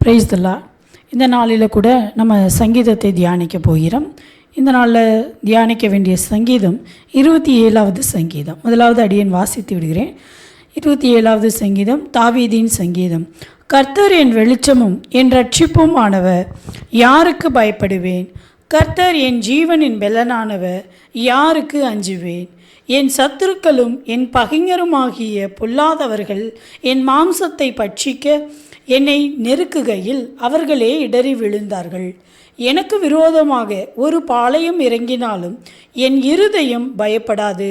Price the Lord. இந்த நாளில் கூட நம்ம சங்கீதத்தை தியானிக்க போகிறோம். இந்த நாளில் தியானிக்க வேண்டிய சங்கீதம் 27வது சங்கீதம். முதலாவது அடியேன் வாசித்து விடுகிறேன். 27வது சங்கீதம் தாவீதின் சங்கீதம். கர்த்தர் என் வெளிச்சமும் என் ரட்சிப்பும் ஆனவர், யாருக்கு பயப்படுவேன்? கர்த்தர் என் ஜீவனின் பெலனானவர், யாருக்கு அஞ்சுவேன்? என் சத்துருக்களும் என் பகைஞருமாகிய பொல்லாதவர்கள் என் மாம்சத்தை பட்சிக்க என்னை நெருக்குகையில் அவர்களே இடறி விழுந்தார்கள். எனக்கு விரோதமாக ஒரு பாளையம் இறங்கினாலும் என் இருதயம் பயப்படாது.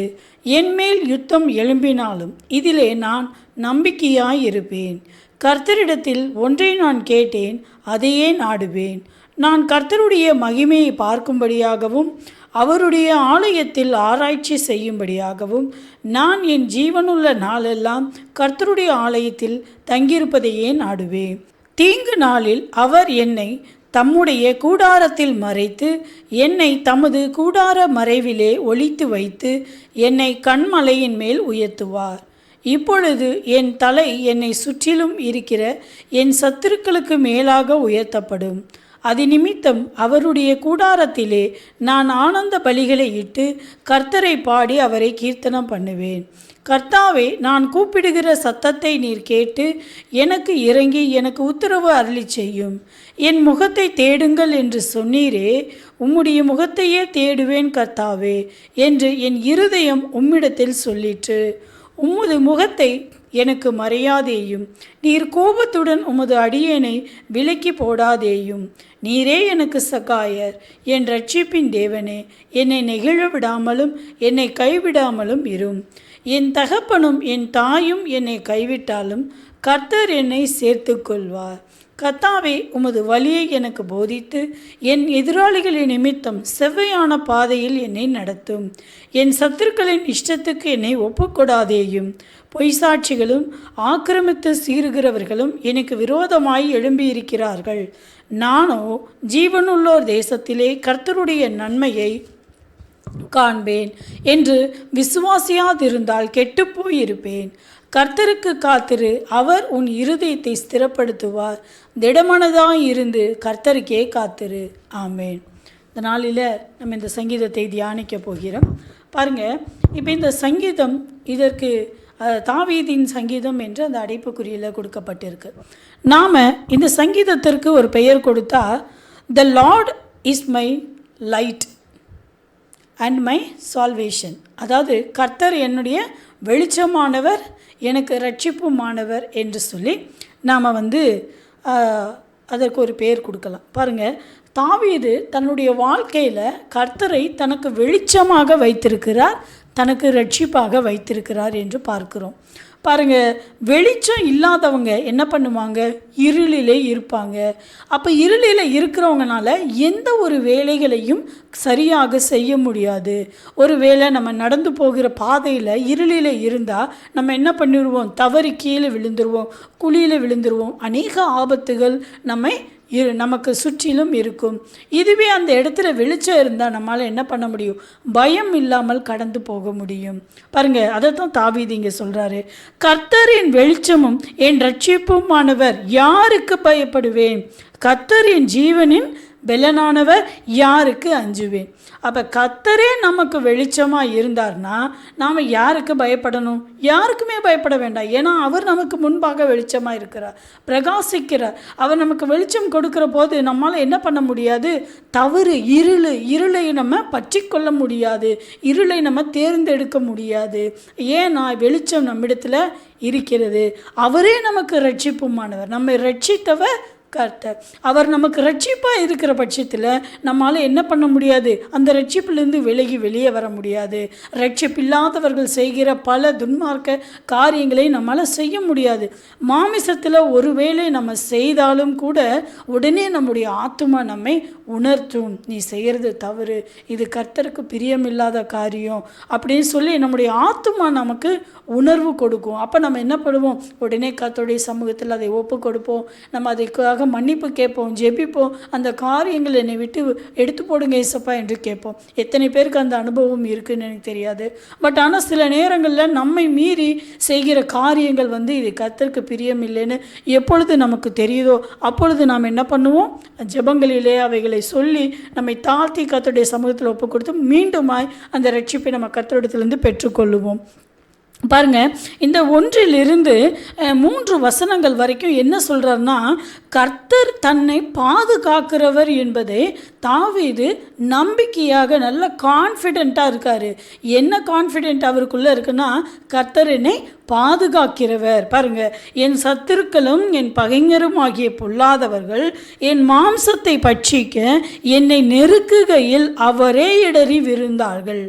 என்மேல் யுத்தம் எழும்பினாலும் இதிலே நான் நம்பிக்கையாயிருப்பேன். கர்த்தரிடத்தில் ஒன்றை நான் கேட்டேன், அதையே நாடுவேன். நான் கர்த்தருடைய மகிமையை பார்க்கும்படியாகவும் அவருடைய ஆலயத்தில் ஆராய்ச்சி செய்யும்படியாகவும் நான் என் ஜீவனுள்ள நாளெல்லாம் கர்த்தருடைய ஆலயத்தில் தங்கியிருப்பதையே நாடுவேன். தீங்கு நாளில் அவர் என்னை தம்முடைய கூடாரத்தில் மறைத்து என்னை தமது கூடார மறைவிலே ஒளித்து வைத்து என்னை கண்மலையின் மேல் உயர்த்துவார். இப்பொழுது என் தலை என்னை சுற்றிலும் இருக்கிற என் சத்துருக்களுக்கு மேலாக உயர்த்தப்படும். அது நிமித்தம் அவருடைய கூடாரத்திலே நான் ஆனந்த பலிகளை இட்டு கர்த்தரை பாடி அவரை கீர்த்தனம் பண்ணுவேன். கர்த்தாவே, நான் கூப்பிடுகிற சத்தத்தை நீர் கேட்டு எனக்கு இறங்கி எனக்கு உத்தரவு அருளி செய்யும். என் முகத்தை தேடுங்கள் என்று சொன்னீரே, உம்முடைய முகத்தையே தேடுவேன் கர்த்தாவே என்று என் இருதயம் உம்மிடத்தில் சொல்லிற்று. உம்முது முகத்தை எனக்கு மறையாதேயும். நீர் கோபத்துடன் உமது அடியேனை விலக்கி போடாதேயும். நீரே எனக்கு சகாயர், என் ரட்சிப்பின் தேவனே. என்னை நெகிழ விடாமலும் என்னை கைவிடாமலும் இரும். என் தகப்பனும் என் தாயும் என்னை கைவிட்டாலும் கர்த்தர் என்னை சேர்த்து கொள்வார். கர்த்தாவே, உமது வழியை எனக்கு போதித்து என் எதிராளிகளின் நிமித்தம் செவ்வையான பாதையில் என்னை நடத்தும். என் சத்துருக்களின் இஷ்டத்துக்கு என்னை ஒப்புக்கொடாதேயும். பொய்சாட்சிகளும் ஆக்கிரமித்து சீறுகிறவர்களும் எனக்கு விரோதமாய் எழும்பியிருக்கிறார்கள். நானோ ஜீவனுள்ளோர் தேசத்திலே கர்த்தருடைய நன்மையை காண்பேன் என்று விசுவாசியாதிருந்தால் கெட்டுப்போயிருப்பேன். கர்த்தருக்கு காத்திரு, அவர் உன் இருதயத்தை ஸ்திரப்படுத்துவார். திடமனதாய் இருந்து கர்த்தருக்கே காத்திரு. ஆமேன். இந்த நாளில் நம்ம இந்த சங்கீதத்தை தியானிக்க போகிறோம். பாருங்கள், இப்போ இந்த சங்கீதம் இதற்கு தாவீதின் சங்கீதம் என்று அந்த அடைப்புக்குறியில் கொடுக்கப்பட்டிருக்கு. நாம் இந்த சங்கீதத்திற்கு ஒரு பெயர் கொடுத்தா, the Lord is my light and my salvation. அதாவது கர்த்தர் என்னுடைய வெளிச்சமானவர், எனக்கு ரட்சிப்புமானவர் என்று சொல்லி நாம் அதற்கு ஒரு பெயர் கொடுக்கலாம். பாருங்கள், தாவீது தன்னுடைய வாழ்க்கையில் கர்த்தரை தனக்கு வெளிச்சமாக வைத்திருக்கிறார், தனக்கு ரட்சிப்பாக வைத்திருக்கிறார் என்று பார்க்கிறோம். பாருங்கள், வெளிச்சம் இல்லாதவங்க என்ன பண்ணுவாங்க? இருளிலே இருப்பாங்க. அப்போ இருளில் இருக்கிறவங்கனால எந்த ஒரு வேலைகளையும் சரியாக செய்ய முடியாது. ஒரு வேளை நம்ம நடந்து போகிற பாதையில் இருளில் இருந்தால் நம்ம என்ன பண்ணிடுவோம்? தவறி கீழே விழுந்துருவோம், குழியில் விழுந்துருவோம். அநேக ஆபத்துகள் நமக்கு சுற்றிலும் இருக்கும். இதுவே அந்த இடத்துல வெளிச்சம் இருந்தால் நம்மளால் என்ன பண்ண முடியும்? பயம் இல்லாமல் கடந்து போக முடியும். பாருங்கள், அதை தான் தாவீது இங்கே சொல்கிறாரு. கர்த்தரின் வெளிச்சமும் என் ரட்சிப்புமானவர், யாருக்கு பயப்படுவேன்? கர்த்தர் என் ஜீவனின் பெலனானவர், யாருக்கு அஞ்சுவேன்? அப்போ கர்த்தரே நமக்கு வெளிச்சமாக இருந்தார்னா நாம் யாருக்கு பயப்படணும்? யாருக்குமே பயப்பட வேண்டாம். ஏன்னா அவர் நமக்கு முன்பாக வெளிச்சமாக இருக்கிறார், பிரகாசிக்கிறார். அவர் நமக்கு வெளிச்சம் கொடுக்குற போது நம்மளால் என்ன பண்ண முடியாது? தவறு, இருளை நம்ம பற்றி கொள்ள முடியாது, இருளை நம்ம தேர்ந்தெடுக்க முடியாது. ஏன்னா வெளிச்சம் நம்மிடத்தில் இருக்கிறது. அவரே நமக்கு ரட்சிப்புமானவர், நம்மை ரட்சித்தவர் கர்த்தர். அவர் நமக்கு ரட்சிப்பாக இருக்கிற பட்சத்தில் நம்மளால் என்ன பண்ண முடியாது? அந்த ரட்சிப்பிலிருந்து வெளியே வர முடியாது. ரட்சிப்பில்லாதவர்கள் செய்கிற பல துன்மார்க்க காரியங்களை நம்மளால் செய்ய முடியாது. மாமிசத்தில் ஒருவேளை நம்ம செய்தாலும் கூட உடனே நம்முடைய ஆத்துமா நம்மை உணர்த்தும், நீ செய்கிறது தவறு, இது கர்த்தருக்கு பிரியமில்லாத காரியம் அப்படின்னு சொல்லி நம்முடைய ஆத்துமா நமக்கு உணர்வு கொடுக்கும். அப்போ நம்ம என்ன பண்ணுவோம்? உடனே கர்த்தருடைய சமூகத்தில் அதை ஒப்பு கொடுப்போம். நம்ம அதுக்காக அதுக்காக மன்னிப்பு கேட்போம், ஜெபிப்போம், அந்த காரியங்கள் என்னை விட்டு எடுத்து போடுங்க ஏசப்பா என்று கேட்போம். எத்தனை பேருக்கு அந்த அனுபவம் இருக்குதுன்னு எனக்கு தெரியாது. பட் ஆனால் சில நேரங்களில் நம்மை மீறி செய்கிற காரியங்கள் இது கர்த்தருக்கு பிரியமில்லைன்னு எப்பொழுது நமக்கு தெரியுதோ அப்பொழுது நாம் என்ன பண்ணுவோம், ஜெபங்களிலே அவைகளை சொல்லி நம்மை தாழ்த்தி கர்த்தருடைய சமூகத்தில் ஒப்பு கொடுத்து மீண்டுமாய் அந்த ரட்சிப்பை நம்ம கர்த்தரிடத்திலிருந்து பெற்றுக்கொள்ளுவோம். பாருங்க, இந்த 1 3 வசனங்கள் வரைக்கும் என்ன சொல்கிறாருன்னா, கர்த்தர் தன்னை பாதுகாக்கிறவர் என்பதை தாவீது நம்பிக்கையாக நல்ல கான்ஃபிடெண்ட்டாக இருக்கார். என்ன கான்ஃபிடென்ட் அவருக்குள்ளே இருக்குன்னா, கர்த்தர் என்னை பாதுகாக்கிறவர். பாருங்க, என் சத்துருக்களும் என் பகைஞரும் ஆகிய பொல்லாதவர்கள் என் மாம்சத்தை பட்சிக்க என்னை நெருக்குகையில் அவரே இடறி விழுந்தார்கள்.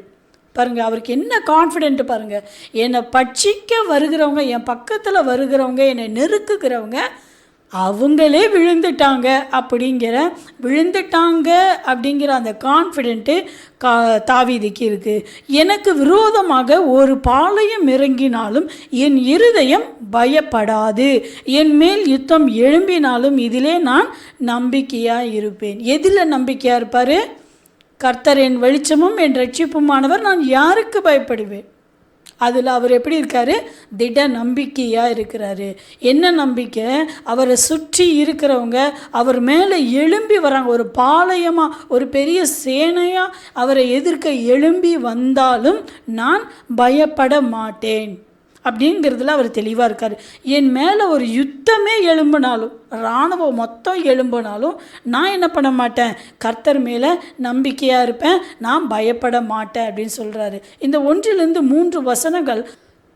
பாருங்கள், அவருக்கு என்ன கான்ஃபிடென்ட் பாருங்கள். என்னை பட்சிக்க வருகிறவங்க, என் பக்கத்தில் வருகிறவங்க, என்னை நெருக்குகிறவங்க அவங்களே விழுந்துட்டாங்க அப்படிங்கிற அந்த கான்ஃபிடென்ட்டு தாவீதுக்கு இருக்குது. எனக்கு விரோதமாக ஒரு பாளையம் இறங்கினாலும் என் இருதயம் பயப்படாது, என் மேல் யுத்தம் எழும்பினாலும் இதிலே நான் நம்பிக்கையாக இருப்பேன். எதில் நம்பிக்கையாக இருப்பார்? கர்த்தர் என் வெளிச்சமும் என் ரட்சிப்புமானவர், நான் யாருக்கு பயப்படுவேன்? அதில் அவர் எப்படி இருக்கார்? திட நம்பிக்கையாக இருக்கிறாரு. என்ன நம்பிக்கை? அவரை சுற்றி இருக்கிறவங்க அவர் மேலே எழும்பி வராங்க. ஒரு பாளையமாக, ஒரு பெரிய சேனையாக அவரை எதிர்க்க எழும்பி வந்தாலும் நான் பயப்பட மாட்டேன் அப்படிங்கிறதுல அவர் தெளிவாக இருக்கார். என் மேலே ஒரு யுத்தமே எழும்பினாலும், இராணுவம் மொத்தம் எழும்பினாலும் நான் என்ன பண்ண மாட்டேன், கர்த்தர் மேலே நம்பிக்கையாக இருப்பேன், நான் பயப்பட மாட்டேன் அப்படின்னு சொல்கிறாரு. இந்த 1-3 வசனங்கள்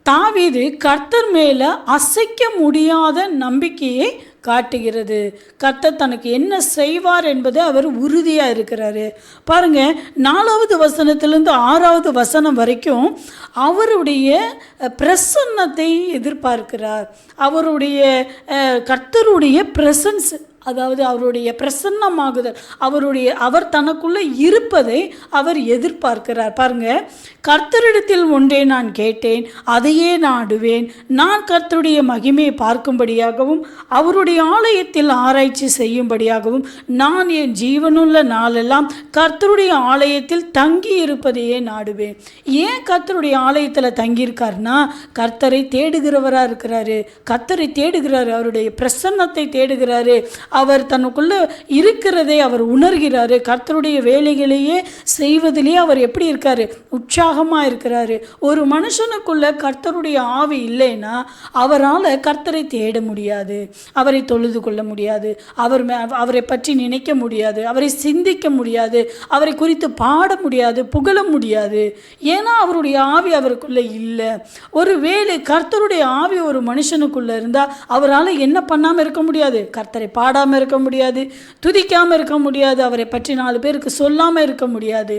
தாவீது கர்த்தர் மேலே அசைக்க முடியாத நம்பிக்கையை காட்டுகிறது. கர்த்தர் தனக்கு என்ன செய்வார் என்பது அவர் உறுதியாக இருக்கிறாரு. பாருங்கள், 4வது வசனத்திலிருந்து 6வது வசனம் வரைக்கும் அவருடைய பிரசன்னத்தை எதிர்பார்க்கிறார். அவருடைய கர்த்தருடைய பிரசன்ஸ், அதாவது அவருடைய பிரசன்னமாகுதல், அவர் தனக்குள்ளே இருப்பதை அவர் எதிர்பார்க்கிறார். பாருங்க, கர்த்தரிடத்தில் ஒன்றே நான் கேட்டேன், அதையே நாடுவேன். நான் கர்த்தருடைய மகிமையை பார்க்கும்படியாகவும் அவருடைய ஆலயத்தில் ஆராய்ச்சி செய்யும்படியாகவும் நான் என் ஜீவனுள்ள நாளெல்லாம் கர்த்தருடைய ஆலயத்தில் தங்கி இருப்பதையே நாடுவேன். ஏன் கர்த்தருடைய ஆலயத்தில் தங்கியிருக்காருன்னா, கர்த்தரை தேடுகிறவராக இருக்கிறாரு. கர்த்தரை தேடுகிறாரு, அவருடைய பிரசன்னத்தை தேடுகிறாரு. அவர் தனக்குள்ளே இருக்கிறதை அவர் உணர்கிறாரு. கர்த்தருடைய வேலைகளையே செய்வதிலே அவர் எப்படி இருக்காரு? உற்சாகமாக இருக்கிறாரு. ஒரு மனுஷனுக்குள்ள கர்த்தருடைய ஆவி இல்லைன்னா அவரால் கர்த்தரை தேட முடியாது, அவரை தொழுது கொள்ள முடியாது, அவரை பற்றி நினைக்க முடியாது, அவரை சிந்திக்க முடியாது, அவரை குறித்து பாட முடியாது, புகழ முடியாது. ஏன்னா அவருடைய ஆவி அவருக்குள்ளே இல்லை. ஒரு வேளை கர்த்தருடைய ஆவி ஒரு மனுஷனுக்குள்ளே இருந்தால் அவரால் என்ன பண்ணாமல் இருக்க முடியாது? கர்த்தரை பாடாமல் இருக்க முடியாது, துதிக்காமல் இருக்க முடியாது, அவரை பற்றி 4 பேருக்கு சொல்லாமல் இருக்க முடியாது.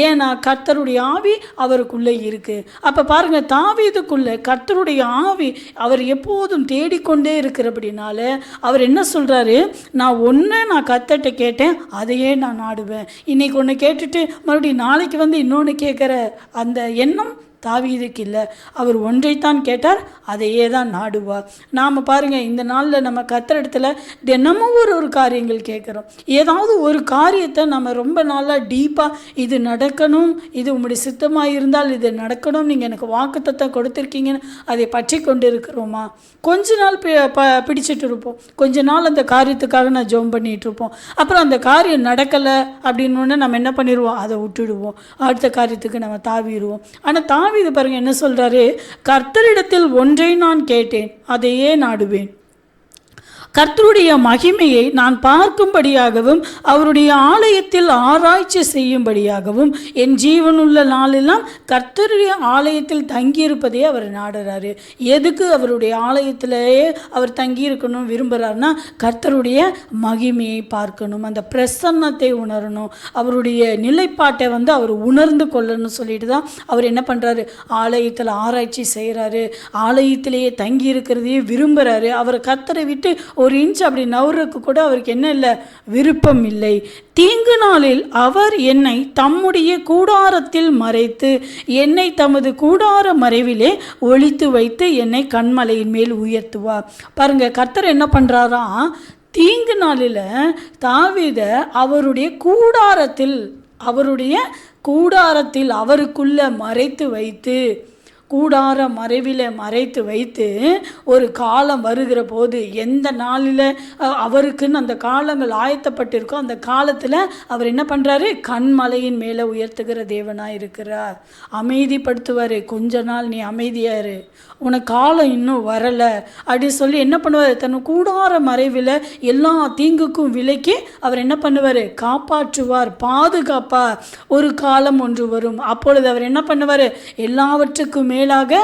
ஏன்னா கர்த்தருடைய ஆவி அவருக்குள்ளே இருக்கு. அப்போ பாருங்க, தாவீதுக்குள்ளே கர்த்தருடைய ஆவி அவர் எப்போதும் தேடிக்கொண்டே இருக்கிறபடினால அவர் என்ன சொல்றாரு? நான் கர்த்தர்கிட்ட கேட்டேன், அதையே நான் நாடுவேன். இன்னைக்கு ஒன்று கேட்டுட்டு மறுபடியும் நாளைக்கு இன்னொன்று கேட்குற அந்த எண்ணம் தாவீதுக்கு இல்லை. அவர் ஒன்றைத்தான் கேட்டார், அதையே தான் நாடுவார். நாம் பாருங்கள், இந்த நாளில் நம்ம கர்த்தரிடத்துல தினமும் ஒரு காரியங்கள் கேட்குறோம். ஏதாவது ஒரு காரியத்தை நம்ம ரொம்ப நாளாக டீப்பாக இது நடக்கணும், இது உங்களுடைய சித்தமாக இருந்தால் இது நடக்கணும், நீங்கள் எனக்கு வாக்குத்தத்தம் கொடுத்துருக்கீங்கன்னு அதை பற்றி கொண்டு இருக்கிறோமா? கொஞ்ச நாள் பிடிச்சிட்டு இருப்போம், கொஞ்ச நாள் அந்த காரியத்துக்காக நான் ஜெபம் பண்ணிகிட்டு இருப்போம். அப்புறம் அந்த காரியம் நடக்கலை அப்படின்னு நம்ம என்ன பண்ணிடுவோம்? அதை விட்டுடுவோம், அடுத்த காரியத்துக்கு நம்ம தாவிடுவோம். ஆனால் இது பாருங்க என்ன சொல்றாரு? கர்த்தரிடத்தில் ஒன்றை நான் கேட்டேன், அதையே நாடுவேன். கர்த்தருடைய மகிமையை நான் பார்க்கும்படியாகவும் அவருடைய ஆலயத்தில் ஆராய்ச்சி செய்யும்படியாகவும் என் ஜீவனுள்ள நாளெல்லாம் கர்த்தருடைய ஆலயத்தில் தங்கியிருப்பதே அவர் நாடுறாரு. எதுக்கு அவருடைய ஆலயத்திலேயே அவர் தங்கியிருக்கணும் விரும்புகிறாருன்னா, கர்த்தருடைய மகிமையை பார்க்கணும், அந்த பிரசன்னத்தை உணரணும், அவருடைய நிலைப்பாட்டை அவர் உணர்ந்து கொள்ளணும்னு சொல்லிட்டு தான் அவர் என்ன பண்ணுறாரு? ஆலயத்தில் ஆராய்ச்சி செய்கிறாரு, ஆலயத்திலேயே தங்கி இருக்கிறதையே விரும்புகிறாரு. அவர் கர்த்தரை விட்டு ஒரு இன்ச் அப்படி நவுறதுக்கு கூட அவருக்கு என்ன இல்லை? விருப்பம் இல்லை. தீங்கு நாளில் அவர் என்னை தம்முடைய கூடாரத்தில் மறைத்து என்னை தமது கூடார மறைவிலே ஒளித்து வைத்து என்னை கண்மலையின் மேல் உயர்த்துவார். பாருங்க, கர்த்தர் என்ன பண்ணுறாரா? தீங்கு நாளில் தாவீதை அவருடைய கூடாரத்தில் அவருக்குள்ள மறைத்து வைத்து, கூடார மறைவில் மறைத்து வைத்து, ஒரு காலம் வருகிற போது, எந்த நாளில் அவருக்குன்னு அந்த காலங்கள் ஆயத்தப்பட்டிருக்கோ அந்த காலத்தில் அவர் என்ன பண்ணுறாரு, கண்மலையின் மேலே உயர்த்துகிற தேவனாக இருக்கிறார். அமைதிப்படுத்துவார். கொஞ்ச நாள் நீ அமைதியாரு, உனக்கு காலம் இன்னும் வரலை அப்படின்னு சொல்லி என்ன பண்ணுவார், தன் கூடார மறைவில் எல்லா தீங்குக்கும் விலக்கி அவர் என்ன பண்ணுவார், காப்பாற்றுவார், பாதுகாப்பார். ஒரு காலம் ஒன்று வரும், அப்பொழுது அவர் என்ன பண்ணுவார், எல்லாவற்றுக்கும் மேலாக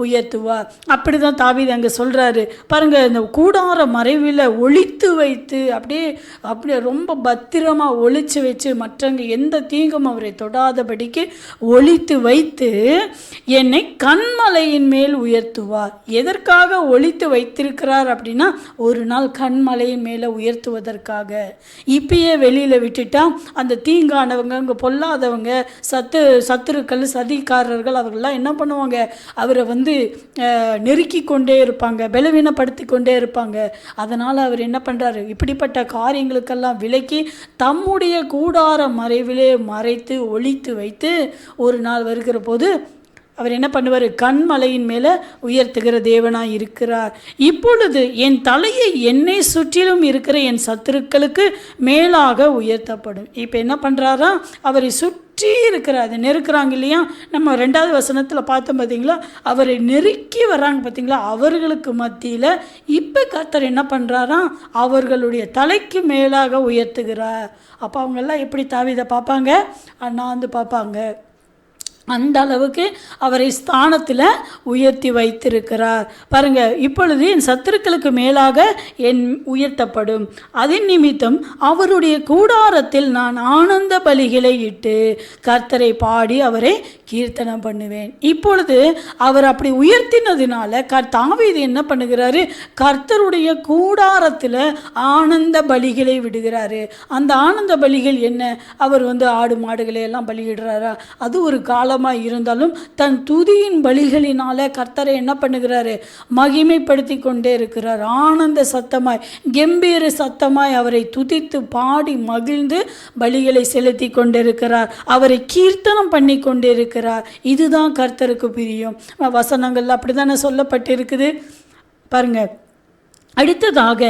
உயர்த்துவார். அப்படிதான் தாவீது அங்கே சொல்கிறாரு பாருங்க. இந்த கூடார மறைவில் ஒளித்து வைத்து அப்படியே ரொம்ப பத்திரமாக ஒளிச்சு வச்சு மற்றவங்க எந்த தீங்கும் அவரை தொடாதபடிக்கு ஒளித்து வைத்து என்னை கண்மலையின் மேல் உயர்த்துவார். எதற்காக ஒளித்து வைத்திருக்கிறார் அப்படின்னா, ஒரு நாள் கண்மலையின் மேலே உயர்த்துவதற்காக. இப்பயே வெளியில் விட்டுட்டா அந்த தீங்கானவங்க, அங்கே பொல்லாதவங்க, சத்துருக்கள், சதிகாரர்கள் அவர்கள்லாம் என்ன பண்ணுவாங்க, அவரை நெருக்கி கொண்டே இருப்பாங்க, பலவீனப்படுத்தி கொண்டே இருப்பாங்க. அதனால் அவர் என்ன பண்ணுறாரு, இப்படிப்பட்ட காரியங்களுக்கெல்லாம் விலக்கி தம்முடைய கூடார மறைவிலே மறைத்து ஒளித்து வைத்து ஒரு நாள் வருகிற போது அவர் என்ன பண்ணுவார், கண்மலையின் மேலே உயர்த்துகிற தேவனாய் இருக்கிறார். இப்பொழுது என் தலையை என்னை சுற்றிலும் இருக்கிற என் சத்துருக்களுக்கு மேலாக உயர்த்தப்படும். இப்போ என்ன பண்ணுறாரா, அவரை சுற்றி இருக்கிறார், அதை நெருக்கிறாங்க இல்லையா, நம்ம 2வது வசனத்தில் பார்த்தோம் பார்த்தீங்களா, அவரை நெருக்கி வர்றாங்க பார்த்தீங்களா, அவர்களுக்கு மத்தியில் இப்போ கர்த்தர் என்ன பண்ணுறாரா, அவர்களுடைய தலைக்கு மேலாக உயர்த்துகிறார். அப்போ அவங்கெல்லாம் எப்படி தாவீதை பார்ப்பாங்க, அண்ணாந்து பார்ப்பாங்க. அந்த அளவுக்கு அவரை ஸ்தானத்தில் உயர்த்தி வைத்திருக்கிறார் பாருங்க. இப்பொழுது என் சத்துருக்களுக்கு மேலாக என் உயர்த்தப்படும். அதன் நிமித்தம் அவருடைய கூடாரத்தில் நான் ஆனந்த பலிகளை இட்டு கர்த்தரை பாடி அவரை கீர்த்தனம் பண்ணுவேன். இப்பொழுது அவர் அப்படி உயர்த்தினதுனால தாவீது என்ன பண்ணுகிறாரு, கர்த்தருடைய கூடாரத்தில் ஆனந்த பலிகளை விடுகிறாரு. அந்த ஆனந்த பலிகள் என்ன, அவர் ஆடு மாடுகளை எல்லாம் பலியிடுறாரா, அது ஒரு காலம் இருந்தாலும் தன் துதியின் பலிகளினால கர்த்தரை என்ன பண்ணுகிறாரு, மகிமைப்படுத்தி கொண்டே இருக்கிறார். ஆனந்த சத்தமாய், கம்பீர சத்தமாய் அவரை துதித்து பாடி மகிழ்ந்து பலிகளை செலுத்தி கொண்டிருக்கிறார், அவரை கீர்த்தனம் பண்ணி கொண்டிருக்கிறார். இதுதான் கர்த்தருக்கு பிரியம். வசனங்கள் அப்படித்தானே சொல்லப்பட்டிருக்குது பாருங்க. அடுத்ததாக,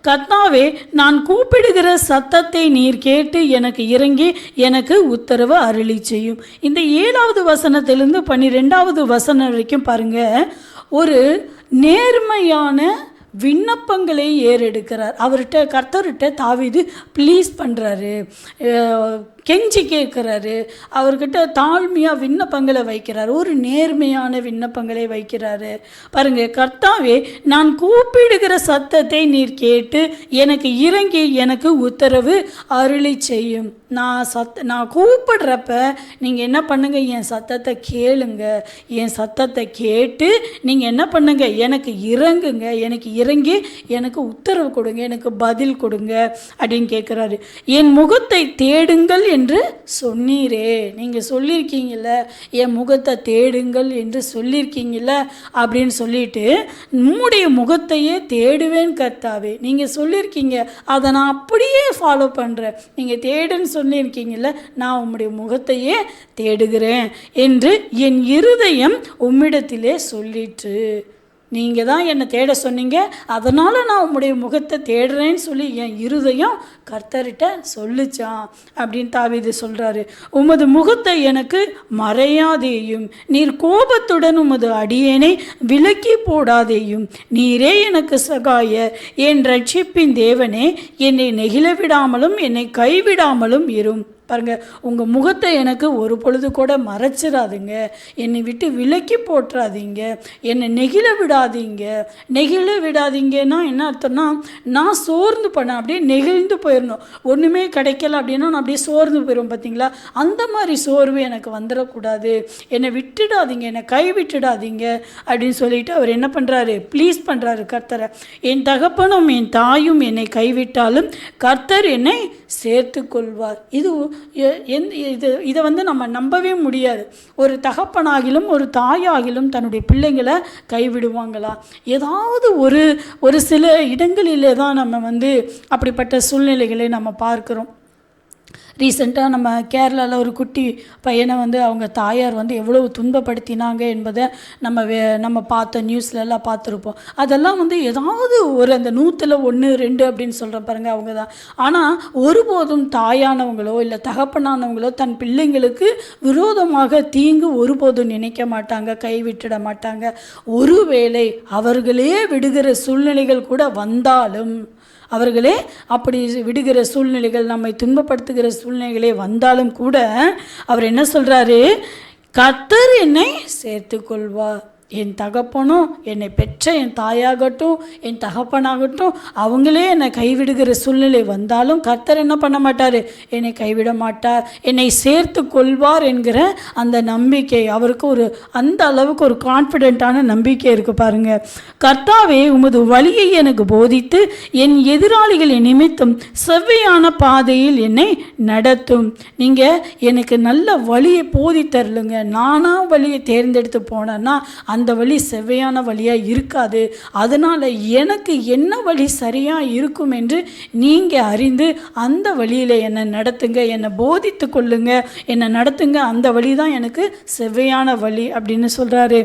கர்த்தாவே நான் கூப்பிடுகிற சத்தத்தை நீர் கேட்டு எனக்கு இறங்கி எனக்கு உத்தரவு அருளி செய்யும். இந்த 7வது வசனத்திலிருந்து 12வது வசனம் வரைக்கும் பாருங்க, ஒரு நேர்மையான விண்ணப்பங்களை ஏறெடுக்கிறார். கர்த்தர்கிட்ட தாவீது ப்ளீஸ் பண்ணுறாரு, கெஞ்சி கேட்குறாரு, அவர்கிட்ட தாழ்மையாக விண்ணப்பங்களை வைக்கிறார், ஒரு நேர்மையான விண்ணப்பங்களை வைக்கிறாரு பாருங்க. கர்த்தாவே நான் கூப்பிடுகிற சத்தத்தை நீர் கேட்டு எனக்கு இறங்கி எனக்கு உத்தரவு அருளி செய்யும். நான் கூப்பிடுறப்ப நீங்கள் என்ன பண்ணுங்க, என் சத்தத்தை கேளுங்க, என் சத்தத்தை கேட்டு நீங்கள் என்ன பண்ணுங்க, எனக்கு இறங்குங்க, எனக்கு இறங்கி எனக்கு உத்தரவு கொடுங்க, எனக்கு பதில் கொடுங்க அப்படின்னு கேட்குறாரு. என் முகத்தை தேடுங்கள் என்று சொன்னீரே, நீங்கள் சொல்லியிருக்கீங்கள, என் முகத்தை தேடுங்கள் என்று சொல்லியிருக்கீங்கள அப்படின்னு சொல்லிட்டு, உம்முடைய முகத்தையே தேடுவேன் கர்த்தாவே, நீங்கள் சொல்லியிருக்கீங்க, அதை நான் அப்படியே ஃபாலோ பண்ணுறேன், நீங்கள் தேடுன்னு சொல்லியிருக்கீங்கள, நான் உம்முடைய முகத்தையே தேடுகிறேன் என்று என் இருதயம் உம்மிடத்திலே சொல்லிட்டு, நீங்கள் தான் என்னை தேட சொன்னீங்க, அதனால் நான் உம்முடைய முகத்தை தேடுறேன்னு சொல்லி என் இருதயம் கர்த்தர்கிட்ட சொல்லிச்சான் அப்படின்னு தாவீது சொல்கிறாரு. உமது முகத்தை எனக்கு மறையாதேயும், நீர் கோபத்துடன் உமது அடியேனை விலக்கி போடாதேயும், நீரே எனக்கு சகாய, என் ரட்சிப்பின் தேவனே, என்னை நெகிழ விடாமலும் என்னை கைவிடாமலும் இரும். பாருங்க, உங்கள் முகத்தை எனக்கு ஒரு பொழுது கூட மறைச்சிடாதீங்க, என்னை விட்டு விலக்கி போட்டுறாதீங்க, என்னை நெகிழ விடாதீங்கன்னா என்ன அர்த்தம்னா, நான் சோர்ந்து பண்ணேன், அப்படியே நெகிழ்ந்து போயிடணும், ஒன்றுமே கிடைக்கல அப்படின்னா நான் அப்படியே சோர்ந்து போயிடும் பார்த்தீங்களா, அந்த மாதிரி சோர்வு எனக்கு வந்துடக்கூடாது, என்னை விட்டுடாதீங்க, என்னை கைவிட்டுடாதீங்க அப்படின்னு சொல்லிட்டு அவர் என்ன பண்ணுறாரு, ப்ளீஸ் பண்ணுறாரு கர்த்தரை. என் தகப்பனும் என் தாயும் என்னை கைவிட்டாலும் கர்த்தர் என்னை சேர்த்து கொள்வார். இதை நம்ம நம்பவே முடியாது. ஒரு தகப்பனாகிலும் ஒரு தாயாகிலும் தன்னுடைய பிள்ளைங்களை கைவிடுவாங்களா? ஏதாவது ஒரு சில இடங்களிலே தான் நம்ம அப்படிப்பட்ட சூழ்நிலைகளை நம்ம பார்க்குறோம். ரீசெண்டாக நம்ம கேரளாவில் ஒரு குட்டி பையனை அவங்க தாயார் எவ்வளவு துன்பப்படுத்தினாங்க என்பதை நம்ம பார்த்த நியூஸ்லலாம் பார்த்துருப்போம். அதெல்லாம் ஏதாவது அந்த 100ல் 1 2 அப்படின்னு சொல்கிற பாருங்கள் அவங்க தான். ஆனால் ஒருபோதும் தாயானவங்களோ இல்லை தகப்பனானவங்களோ தன் பிள்ளைங்களுக்கு விரோதமாக தீங்கு ஒருபோதும் நினைக்க மாட்டாங்க, கைவிட்டுட மாட்டாங்க. ஒருவேளை அவர்களே விடுகிற சூழ்நிலைகள் கூட வந்தாலும், அவர்களே அப்படி விடுகிற சூழ்நிலைகள், நம்மை துன்பப்படுத்துகிற சூழ்நிலைகளே வந்தாலும் கூட அவர் என்ன சொல்கிறாரு? கர்த்தர் என்னை சேர்த்து கொள்வார். என் தகப்பனும் என்னை பெற்ற என் தாயாகட்டும் என் தகப்பனாகட்டும் அவங்களே என்னை கைவிடுகிற சூழ்நிலை வந்தாலும் கர்த்தர் என்ன பண்ண மாட்டார்? என்னை கைவிட மாட்டார், என்னை சேர்த்து கொள்வார் என்கிற அந்த நம்பிக்கை அவருக்கு அந்த அளவுக்கு ஒரு கான்ஃபிடென்ட்டான நம்பிக்கை இருக்குது பாருங்கள். கர்த்தாவே, உமது வழியை எனக்கு போதித்து என் எதிராளிகளின் நிமித்தம் செவ்வையான பாதையில் என்னை நடத்தும். நீங்கள் எனக்கு நல்ல வழியை போதித்தரலுங்க. நானாக வழியை தேர்ந்தெடுத்து போனேன்னா அந்த வழி செவ்வையான வழியாக இருக்காது. அதனால் எனக்கு என்ன வழி சரியாக இருக்கும் என்று நீங்கள் அறிந்து அந்த வழியில் என்னை நடத்துங்க, என்னை போதித்து கொள்ளுங்க, என்னை நடத்துங்க. அந்த வழி தான் எனக்கு செவ்வையான வழி அப்படின்னு சொல்கிறாரு.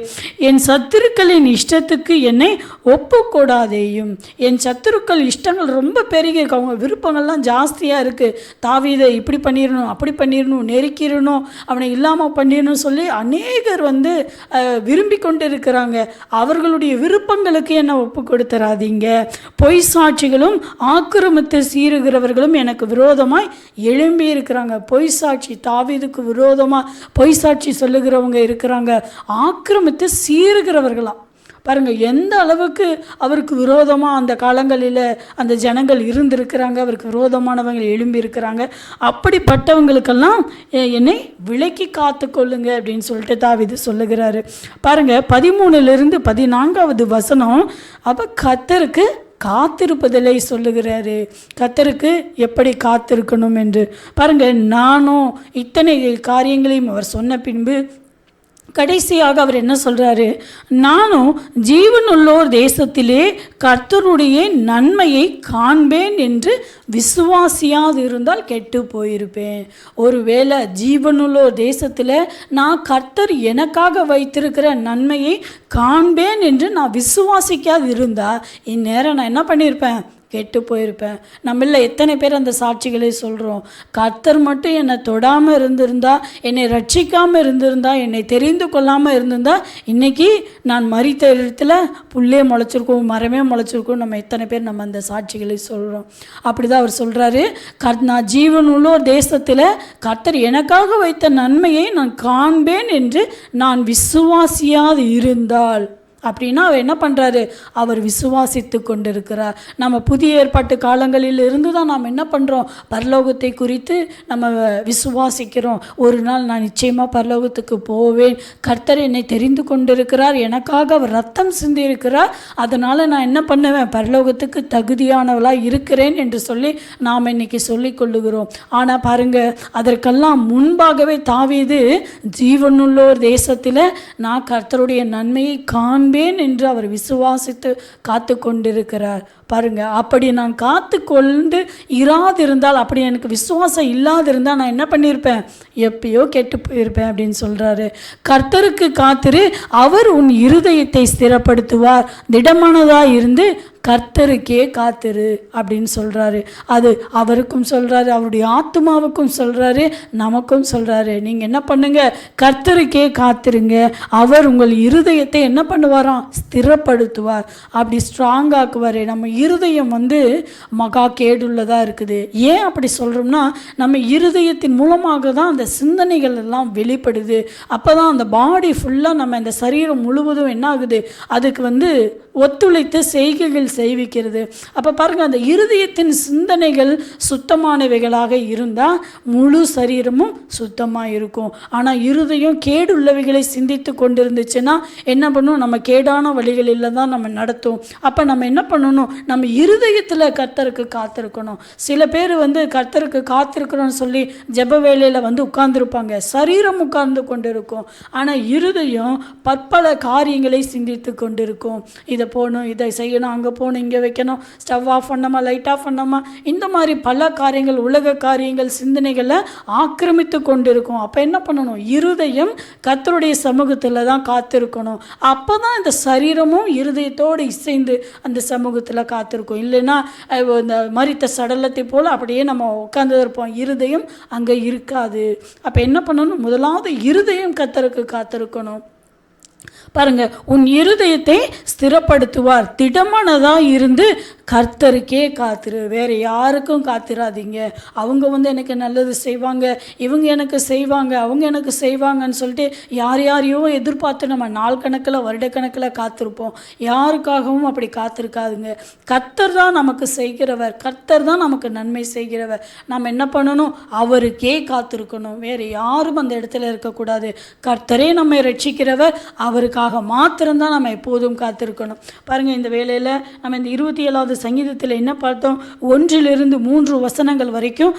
என் சத்துருக்களின் இஷ்டத்துக்கு என்னை ஒப்புக்கூடாதேயும். என் சத்துருக்கள் இஷ்டங்கள் ரொம்ப பெருகி இருக்கு, அவங்க விருப்பங்கள்லாம் ஜாஸ்தியாக இருக்குது. தாவீதை இப்படி பண்ணிடணும், அப்படி பண்ணிடணும், நெருக்கிடணும், அவனை இல்லாமல் பண்ணிடணும் சொல்லி அநேகர் விரும்பி கொண்டு இருக்கிறாங்க. அவர்களுடைய விருப்பங்களுக்கு என்ன ஒப்பு கொடுத்துறாதீங்க. பொய் சாட்சிகளும் ஆக்கிரமித்து சீறுகிறவர்களும் எனக்கு விரோதமாய் எழும்பி இருக்கிறாங்க. பொய் சாட்சி, தாவீதுக்கு விரோதமாக பொய் சாட்சி சொல்லுகிறவங்க இருக்கிறாங்க. ஆக்கிரமித்து சீறுகிறவர்களாம் பாருங்கள், எந்த அளவுக்கு அவருக்கு விரோதமாக அந்த காலங்களில் அந்த ஜனங்கள் இருந்திருக்கிறாங்க, அவருக்கு விரோதமானவங்க எழும்பி இருக்கிறாங்க. அப்படிப்பட்டவங்களுக்கெல்லாம் என்னை விலக்கி காத்து கொள்ளுங்க அப்படின்னு சொல்லிட்டு தாவீது சொல்லுகிறாரு. பாருங்கள், 13லிருந்து 14வது வசனம். அப்போ கர்த்தருக்கு காத்திருப்பதில்லை சொல்லுகிறாரு. கர்த்தருக்கு எப்படி காத்திருக்கணும் என்று பாருங்கள். நானும் இத்தனை காரியங்களையும் அவர் சொன்ன பின்பு கடைசியாக அவர் என்ன சொல்கிறாரு? நானும் ஜீவனுள்ளோர் தேசத்திலே கர்த்தருடைய நன்மையை காண்பேன் என்று விசுவாசியாது இருந்தால் கெட்டு போயிருப்பேன். ஒருவேளை ஜீவனுள்ளோர் தேசத்தில் நான் கர்த்தர் எனக்காக வைத்திருக்கிற நன்மையை காண்பேன் என்று நான் விசுவாசிக்காது இருந்தால் இந்நேரம் நான் என்ன பண்ணியிருப்பேன்? கெட்டு போயிருப்பேன். நம்மள எத்தனை பேர் அந்த சாட்சிகளை சொல்கிறோம்? கர்த்தர் மட்டும் என்னை தொடாமல் இருந்திருந்தா, என்னை ரட்சிக்காமல் இருந்திருந்தா, என்னை தெரிந்து கொள்ளாமல் இருந்திருந்தா இன்றைக்கி நான் மரித்த இடத்துல புல்லே முளைச்சிருக்கோம், மரமே முளைச்சிருக்கோம். நம்ம எத்தனை பேர் அந்த சாட்சிகளை சொல்கிறோம்? அப்படி தான் அவர் சொல்கிறாரு. நான் ஜீவனுள்ளோர் தேசத்தில் கர்த்தர் எனக்காக வைத்த நன்மையை நான் காண்பேன் என்று நான் விசுவாசியாது இருந்தால், அப்படின்னா அவர் என்ன பண்ணுறாரு? அவர் விசுவாசித்து கொண்டிருக்கிறார். நம்ம புதிய ஏற்பாட்டு காலங்களில் இருந்து தான் நாம் என்ன பண்ணுறோம்? பரலோகத்தை குறித்து நம்ம விசுவாசிக்கிறோம். ஒரு நாள் நான் நிச்சயமாக பரலோகத்துக்கு போவேன், கர்த்தர் என்னை தெரிந்து கொண்டிருக்கிறார், எனக்காக அவர் ரத்தம் சிந்தியிருக்கிறார், அதனால் நான் என்ன பண்ணுவேன்? பரலோகத்துக்கு தகுதியானவளாக இருக்கிறேன் என்று சொல்லி நாம் இன்னைக்கு சொல்லி கொள்ளுகிறோம். ஆனால் பாருங்கள், அதற்கெல்லாம் முன்பாகவே தாவீது ஜீவனுள்ளோர் தேசத்தில் நான் கர்த்தருடைய நன்மையை காண்பேன் என்று அவர் விசுவாசித்து காத்து கொண்டிருக்கிறார். பாருங்க, அப்படி நான் காத்து கொண்டு இராதிருந்தால், அப்படி எனக்கு விசுவாசம் இல்லாதிருந்தால் நான் என்ன பண்ணியிருப்பேன்? எப்பயோ கெட்டு போயிருப்பேன் அப்படின்னு சொல்கிறாரு. கர்த்தருக்கு காத்திரு, அவர் உன் இருதயத்தை ஸ்திரப்படுத்துவார், திடமானதாக இருந்து கர்த்தருக்கே காத்திரு அப்படின்னு சொல்கிறாரு. அது அவருக்கும் சொல்கிறாரு, அவருடைய ஆத்மாவுக்கும் சொல்கிறாரு, நமக்கும் சொல்கிறாரு. நீங்கள் என்ன பண்ணுங்க? கர்த்தருக்கே காத்திருங்க, அவர் உங்கள் இருதயத்தை என்ன பண்ணுவாராம்? ஸ்திரப்படுத்துவார், அப்படி ஸ்ட்ராங் ஆக்குவார். நம்ம இருதயம் மகா கேடுள்ளதாக இருக்குது. ஏன் அப்படி சொல்கிறோம்னா, நம்ம இருதயத்தின் மூலமாக தான் அந்த சிந்தனைகள் எல்லாம் வெளிப்படுது. அப்போ தான் அந்த பாடி ஃபுல்லாக, நம்ம இந்த சரீரம் முழுவதும் என்ன ஆகுது? அதுக்கு ஒத்துழைத்து செய்கைகள் செய்விக்கிறது. அப்போ பாருங்கள், அந்த இருதயத்தின் சிந்தனைகள் சுத்தமானவைகளாக இருந்தால் முழு சரீரமும் சுத்தமாக இருக்கும். ஆனால் இருதயம் கேடுள்ளவைகளை சிந்தித்து கொண்டிருந்துச்சுன்னா என்ன பண்ணும்? நம்ம கேடான வழிகளில் தான் நம்ம நடத்தும். அப்போ நம்ம என்ன பண்ணணும்? நம்ம இருதயத்தில் கர்த்தருக்கு காத்திருக்கணும். சில பேர் கர்த்தருக்கு காத்திருக்கிறோன்னு சொல்லி ஜெப வேளையில் உட்கார்ந்துருப்பாங்க, சரீரம் உட்கார்ந்து கொண்டு இருக்கும். ஆனால் இருதயம் பற்பல காரியங்களை சிந்தித்து கொண்டிருக்கும். இதை போகணும், இதை செய்யணும், அங்கே போகணும், இங்கே வைக்கணும், ஸ்டவ் ஆஃப் பண்ணாமா, லைட் ஆஃப் பண்ணாமா, இந்த மாதிரி பல காரியங்கள், உலக காரியங்கள் சிந்தனைகளை ஆக்கிரமித்து கொண்டிருக்கும். அப்போ என்ன பண்ணணும்? இருதயம் கர்த்தருடைய சமூகத்தில் தான் காத்திருக்கணும். அப்போ தான் இந்த சரீரமும் இருதயத்தோடு இசைந்து அந்த சமூகத்தில் காத்திருக்கும். இல்லைன்னா இந்த மரித்த சடலத்தை போல் அப்படியே நம்ம உட்கார்ந்து இருப்போம், இருதயம் அங்கே இருக்காது. அப்போ என்ன பண்ணணும்? முதலாவது இருதயம் கர்த்தருக்கு காத்திருக்கணும். பாருங்க, உன் இருதயத்தை ஸ்திரப்படுத்துவார். திடமானதாக இருந்து கர்த்தருக்கே காத்திரு, வேறு யாருக்கும் காத்திராதீங்க. அவங்க எனக்கு நல்லது செய்வாங்க, இவங்க எனக்கு செய்வாங்க, அவங்க எனக்கு செய்வாங்கன்னு சொல்லிட்டு யாரையோ எதிர்பார்த்து நம்ம நாள் கணக்கில் வருடக்கணக்கில் காத்திருப்போம். யாருக்காகவும் அப்படி காத்திருக்காதுங்க. கர்த்தர் தான் நமக்கு செய்கிறவர், கர்த்தர் தான் நமக்கு நன்மை செய்கிறவர். நம்ம என்ன பண்ணணும்? அவருக்கே காத்திருக்கணும், வேறு யாரும் அந்த இடத்துல இருக்கக்கூடாது. கர்த்தரே நம்மை ரட்சிக்கிறவர், அவருக்காக மாத்திரம்தான் நம்ம எப்போதும் காத்திருக்கணும். பாருங்கள், இந்த வேளையில் நம்ம இந்த 27வது சங்கீதத்தில் என்ன பார்த்தோம்? 1-3 வசனங்கள் வரைக்கும்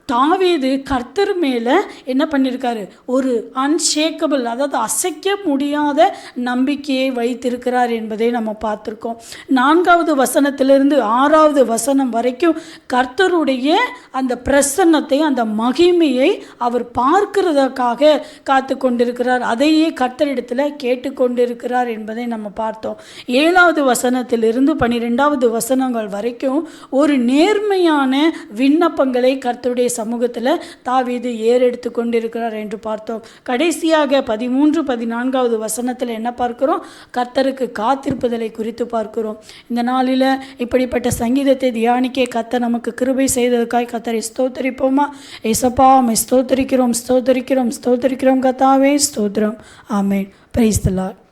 தாவீது கர்த்தர் மேலே என்ன பண்ணியிருக்காரு? ஒரு அன்ஷேக்கபிள், அதாவது அசைக்க முடியாத நம்பிக்கையை வைத்திருக்கிறார் என்பதை நம்ம பார்த்துருக்கோம். 4வது வசனத்திலிருந்து 6வது வசனம் வரைக்கும் கர்த்தருடைய அந்த பிரசன்னத்தை, அந்த மகிமையை அவர் பார்க்கிறதுக்காக காத்து கொண்டிருக்கிறார். அதையே கர்த்தரிடத்தில் கேட்டுக்கொண்டிருக்கிறார் என்பதை நம்ம பார்த்தோம். 7வது வசனத்திலிருந்து 12வது வசனங்கள் வரைக்கும் ஒரு நேர்மையான விண்ணப்பங்களை கர்த்தருடைய சமூகத்தில் தாவீது ஏறெடுத்து கொண்டிருக்கிறார் என்று பார்த்தோம். கடைசியாக 13-14வது வசனத்தில் என்ன பார்க்கிறோம்? கர்த்தருக்கு காத்திருப்பதலை குறித்து பார்க்கிறோம். இந்த நாளில் இப்படிப்பட்ட சங்கீதத்தை தியானிக்க கர்த்தர் நமக்கு கிருபை செய்ததற்காக கர்த்தரை ஸ்தோத்தரிப்போமா? ஏசப்பா, ஸ்தோத்தரிக்கிறோம், ஸ்தோத்தரிக்கிறோம், ஸ்தோத்தரிக்கிறோம் கர்த்தாவே, ஸ்தோத்திரம். ஆமென். Praise the Lord.